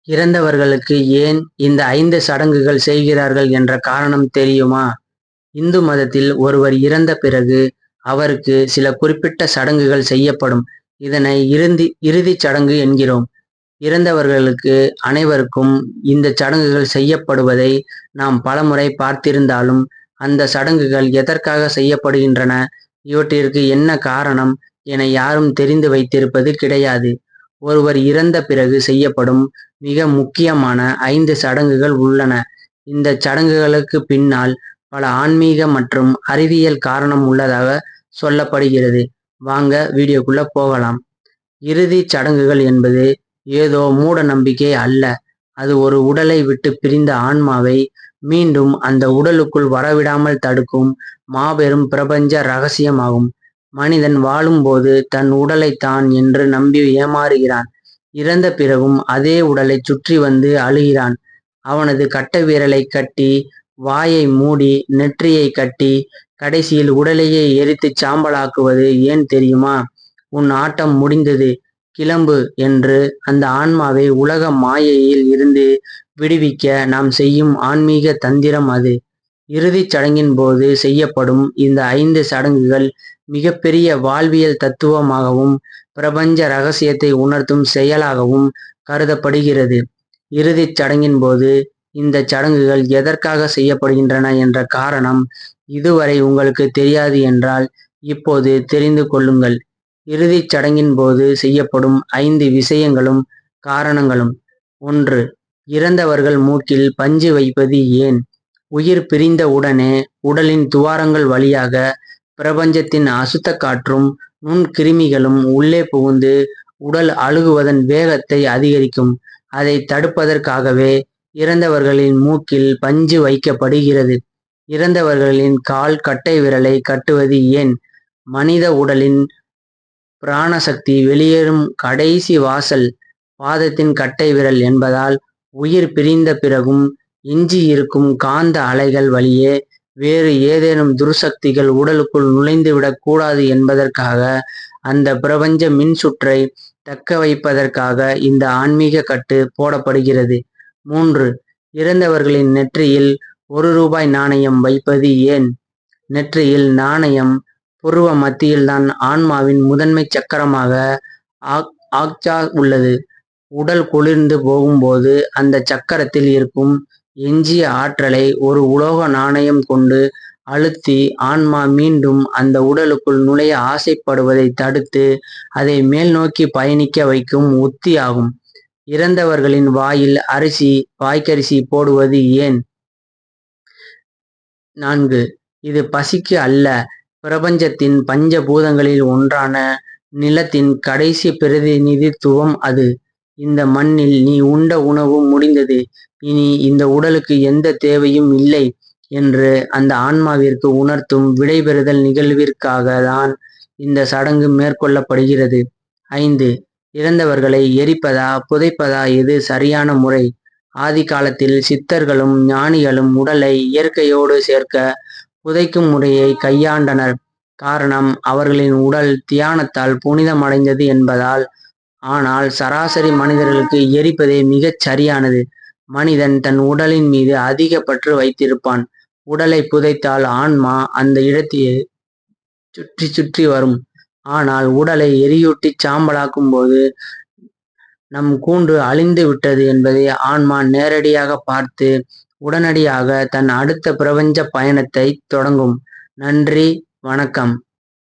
இறந்தவர்களுக்கு ஏன் இந்த 5 சடங்குகள் செய்கிறார்கள் என்ற காரணம் தெரியுமா? இந்து மதத்தில் ஒருவர் இறந்த பிறகு அவருக்கு சில குறிப்பிட்ட சடங்குகள் செய்யப்படும். இதனை இறுதிச் சடங்கு என்கிறோம். இறந்தவர்களுக்கு அனைவருக்கும் இந்த சடங்குகள் செய்யப்படுவதை நாம் பலமுறை பார்த்திருந்தாலும், அந்த சடங்குகள் எதற்காக செய்யப்படுகின்றன, இவற்றிற்கு என்ன காரணம் என யாரும் தெரிந்து வைத்திருப்பது கிடையாது. ஒருவர் இறந்த பிறகு செய்யப்படும் மிக முக்கியமான 5 சடங்குகள் உள்ளன. இந்த சடங்குகளுக்கு பின்னால் பல ஆன்மீக மற்றும் அறிவியல் காரணம் உள்ளதாக சொல்லப்படுகிறது. வாங்க வீடியோக்குள்ள போகலாம். இறுதிச் சடங்குகள் என்பது ஏதோ மூட நம்பிக்கை அல்ல. அது ஒரு உடலை விட்டு பிரிந்த ஆன்மாவை மீண்டும் அந்த உடலுக்குள் வரவிடாமல் தடுக்கும் மாபெரும் பிரபஞ்ச ரகசியமாகும். மனிதன் வாழும்போது தன் உடலை தான் என்று நம்பி ஏமாறுகிறான். இறந்த பிறகும் அதே உடலை சுற்றி வந்து அழுகிறான். அவனது கட்டை விரலை கட்டி, வாயை மூடி, நெற்றியை கட்டி, கடைசியில் உடலையே எரித்து சாம்பலாக்குவது ஏன் தெரியுமா? உன் ஆட்டம் முடிந்தது, கிளம்பு என்று அந்த ஆன்மாவை உலக மாயையில் இருந்து விடுவிக்க நாம் செய்யும் ஆன்மீக தந்திரம் அது. இறுதிச் சடங்கின் போது செய்யப்படும் இந்த 5 சடங்குகள் மிகப்பெரிய வாழ்வியல் தத்துவமாகவும் பிரபஞ்ச ரகசியத்தை உணர்த்தும் செயலாகவும் கருதப்படுகிறது. இறுதிச் சடங்கின் போது இந்த சடங்குகள் எதற்காக செய்யப்படுகின்றன என்ற காரணம் இதுவரை உங்களுக்கு தெரியாது என்றால் இப்போது தெரிந்து கொள்ளுங்கள். இறுதிச் சடங்கின் போது செய்யப்படும் 5 விஷயங்களும் காரணங்களும். 1. இறந்தவர்கள் மூக்கில் பஞ்சு வைப்பது ஏன்? உயிர் பிரிந்த உடனே உடலின் துவாரங்கள் வழியாக பிரபஞ்சத்தின் அசுத்த காற்றும் நுண்கிருமிகளும் உள்ளே புகுந்து உடல் அழுகுவதன் வேகத்தை அதிகரிக்கும். அதை தடுப்பதற்காகவே இறந்தவர்களின் மூக்கில் பஞ்சு வைக்கப்படுகிறது. இறந்தவர்களின் கால் கட்டை விரலை கட்டுவது ஏன்? மனித உடலின் பிராணசக்தி வெளியேறும் கடைசி வாசல் பாதத்தின் கட்டை விரல் என்பதால் உயிர் பிரிந்த பிறகும் எஞ்சி இருக்கும் காந்த அலைகள் வழியே வேறு ஏதேனும் துர்சக்திகள் உடலுக்குள் நுழைந்துவிடக் கூடாது என்பதற்காக, அந்த பிரபஞ்ச மின்சுற்றை தக்க வைப்பதற்காக இந்த ஆன்மீக கட்டு போடப்படுகிறது. 3. இறந்தவர்களின் நெற்றியில் ₹1 நாணயம் வைப்பது ஏன்? நெற்றியில் நாணயம் புருவ மத்தியில்தான் ஆன்மாவின் முதன்மை சக்கரமாக ஆக்சா உள்ளது. உடல் குளிர்ந்து போகும்போது அந்த சக்கரத்தில் இருக்கும் எஞ்சிய ஆற்றலை ஒரு உலோக நாணயம் கொண்டு அழுத்தி ஆன்மா மீண்டும் அந்த உடலுக்குள் நுழைய ஆசைப்படுவதை தடுத்து அதை மேல் நோக்கி பயணிக்க வைக்கும் உத்தி ஆகும். இறந்தவர்களின் வாயில் வாய்க்கரிசி போடுவது ஏன்? 4. இது பசிக்கு அல்ல. பிரபஞ்சத்தின் பஞ்ச பூதங்களில் ஒன்றான நிலத்தின் கடைசி பிரதிநிதித்துவம் அது. இந்த மண்ணில் நீ உண்ட உணவு முடிந்தது, இனி இந்த உடலுக்கு எந்த தேவையும் இல்லை என்று அந்த ஆன்மாவிற்கு உணர்த்தும் விடைபெறுதல் நிகழ்விற்காக தான் இந்த சடங்கு மேற்கொள்ளப்படுகிறது. 5. இறந்தவர்களை எரிப்பதா புதைப்பதா எது சரியான முறை? ஆதி காலத்தில் சித்தர்களும் ஞானிகளும் உடலை இயற்கையோடு சேர்க்க புதைக்கும் முறையை கையாண்டனர். காரணம், அவர்களின் உடல் தியானத்தால் புனிதமடைந்தது என்பதால். ஆனால் சராசரி மனிதர்களுக்கு எரிப்பதே மிகச் சரியானது. மனிதன் தன் உடலின் மீது அதிக பற்று வைத்திருப்பான். உடலை புதைத்தால் ஆன்மா அந்த இடத்தையே சுற்றி சுற்றி வரும். ஆனால் உடலை எரியூட்டி சாம்பலாக்கும் போது நம் கூண்டு அழிந்து விட்டது என்பதை ஆன்மா நேரடியாக பார்த்து உடனடியாக தன் அடுத்த பிரபஞ்ச பயணத்தை தொடங்கும். நன்றி, வணக்கம்.